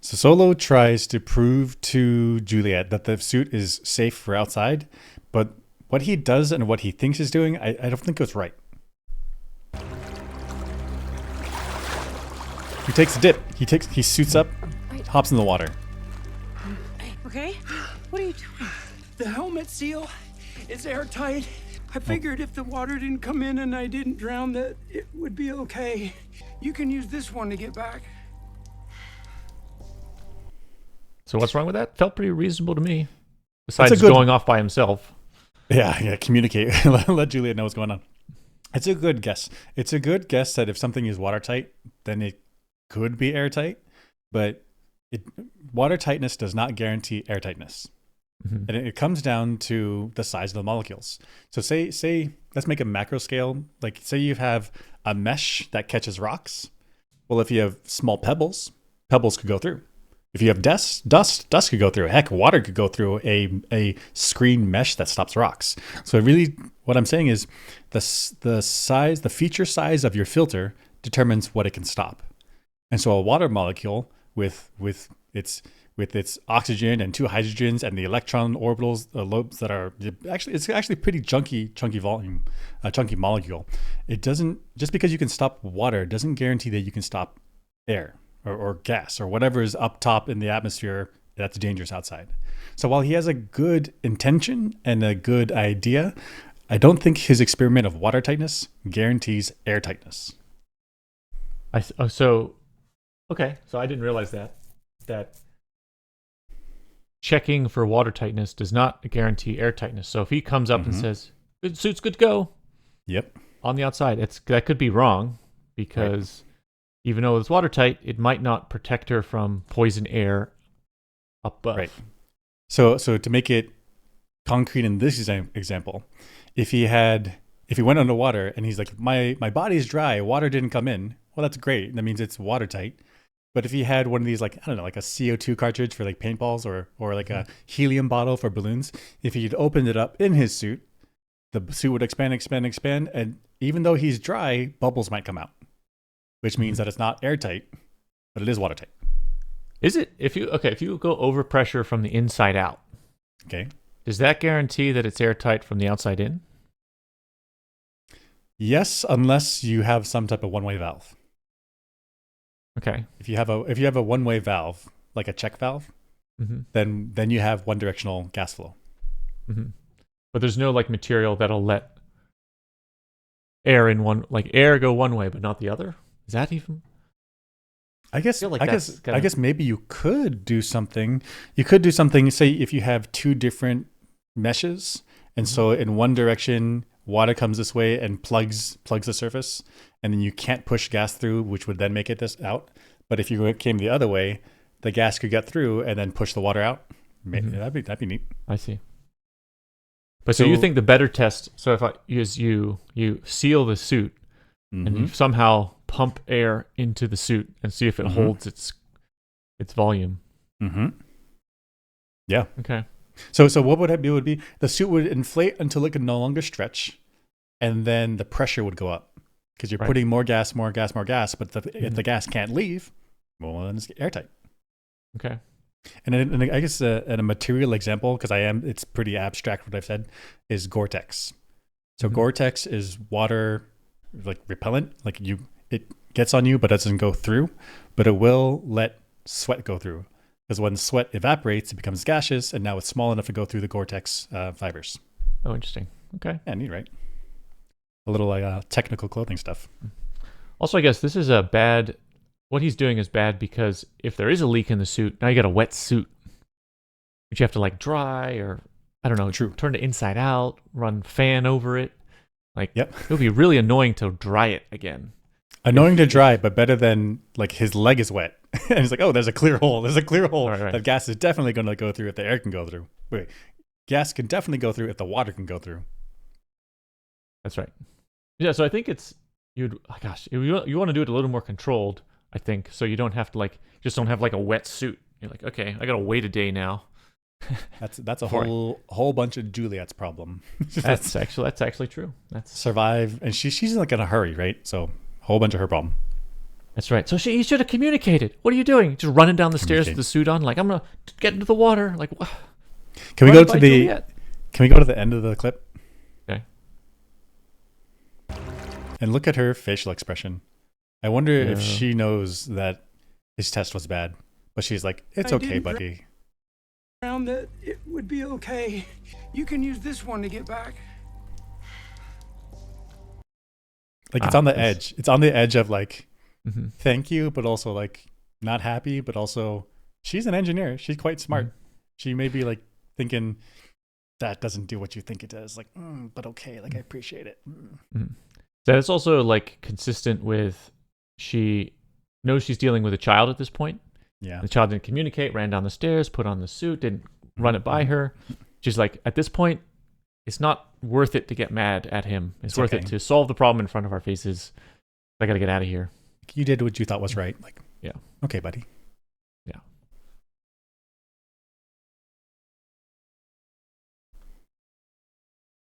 So Solo tries to prove to Juliet that the suit is safe for outside, but what he does and what he thinks he's doing, I don't think goes right. He takes a dip. He suits up, hops in the water. Okay? What are you doing? The helmet seal is airtight. I figured if the water didn't come in and I didn't drown, that it would be okay. You can use this one to get back. So what's wrong with that? Felt pretty reasonable to me. Besides going off by himself. Yeah, communicate. Let Juliet know what's going on. It's a good guess. It's a good guess that if something is watertight, then it could be airtight, but watertightness does not guarantee airtightness. Mm-hmm. And it comes down to the size of the molecules. So say let's make a macro scale. Like say you have a mesh that catches rocks. Well, if you have small pebbles could go through. If you have dust could go through. Heck, water could go through a screen mesh that stops rocks. So really, what I'm saying is the feature size of your filter determines what it can stop. And so a water molecule with its oxygen and two hydrogens and the electron orbitals lobes that are actually pretty chunky volume, chunky molecule. It doesn't, just because you can stop water doesn't guarantee that you can stop air. Or gas or whatever is up top in the atmosphere that's dangerous outside. So while he has a good intention and a good idea, I don't think his experiment of water tightness guarantees air tightness. So I didn't realize that checking for water tightness does not guarantee air tightness. So if he comes up and says, "Good suit's good to go," yep, on the outside, that could be wrong because. Right. Even though it's watertight, it might not protect her from poison air up above. Right. So to make it concrete in this example, if he went underwater and he's like, my body's dry, water didn't come in. Well, that's great. That means it's watertight. But if he had one of these, like, I don't know, like a CO2 cartridge for like paintballs or like a helium bottle for balloons, if he'd opened it up in his suit, the suit would expand. And even though he's dry, bubbles might come out. Which means that it's not airtight, but it is watertight. Is it? If you go over pressure from the inside out, okay, does that guarantee that it's airtight from the outside in? Yes, unless you have some type of one-way valve. Okay. If you have a one-way valve, like a check valve, then you have one-directional gas flow. Mm-hmm. But there's no like material that'll let air go one way but not the other. Is that even? I guess maybe you could do something. You could do something. Say if you have two different meshes, and so in one direction water comes this way and plugs the surface, and then you can't push gas through, which would then make it this out. But if you came the other way, the gas could get through and then push the water out. Maybe that'd be neat. I see. But so you think the better test? So if you seal the suit and you somehow pump air into the suit and see if it holds its volume. Mm-hmm. Yeah. Okay. So what would it be? Would be the suit would inflate until it could no longer stretch, and then the pressure would go up because you're putting more gas. But if the gas can't leave, well, then it's airtight. Okay. And I guess a material example, because it's pretty abstract what I've said, is Gore-Tex. So Gore-Tex is water like repellent, like it gets on you but doesn't go through, but it will let sweat go through. Because when sweat evaporates, it becomes gaseous, and now it's small enough to go through the Gore-Tex fibers. Oh, interesting. Okay. Yeah, neat, right? A little like technical clothing stuff. Also, I guess this is what he's doing is bad because if there is a leak in the suit, now you got a wet suit, which you have to like dry or, I don't know, turn it inside out, run fan over it. Like, it would be really annoying to dry it again. Annoying to dry, but better than like his leg is wet. And he's like, oh, there's a clear hole. Right. That gas is definitely going to go through if the air can go through. Wait, gas can definitely go through if the water can go through. That's right. Yeah, so I think you want to do it a little more controlled, I think, so you don't have to just don't have like a wet suit. You're like, okay, I got to wait a day now. That's a whole bunch of Juliet's problem. that's actually true. That's survive, and she's like in a hurry, right? So whole bunch of her problem. That's right. So he should have communicated. What are you doing? Just running down the stairs with Communicate. the suit on, like I'm gonna get into the water. Like, what? Can we Run go by to the? Juliet. Can we go to the end of the clip Okay. and look at her facial expression? I wonder if Yeah. she knows that his test was bad, but she's like, "It's I okay, didn't buddy." Drown that it would be okay. You can use this one to get back. Like it's on the that's- edge. It's on the edge of like, Mm-hmm. thank you, but also like not happy, but also she's an engineer. She's quite smart. Mm-hmm. She may be like thinking that doesn't do what you think it does. Like, but okay, like I appreciate it. So it's also like consistent with she knows she's dealing with a child at this point. Yeah. The child didn't communicate, ran down the stairs, put on the suit, didn't run it by her. She's like, at this point, it's not worth it to get mad at him. It's worth it okay. to solve the problem in front of our faces. I got to get out of here. You did what you thought was right. Like, Yeah. okay, buddy.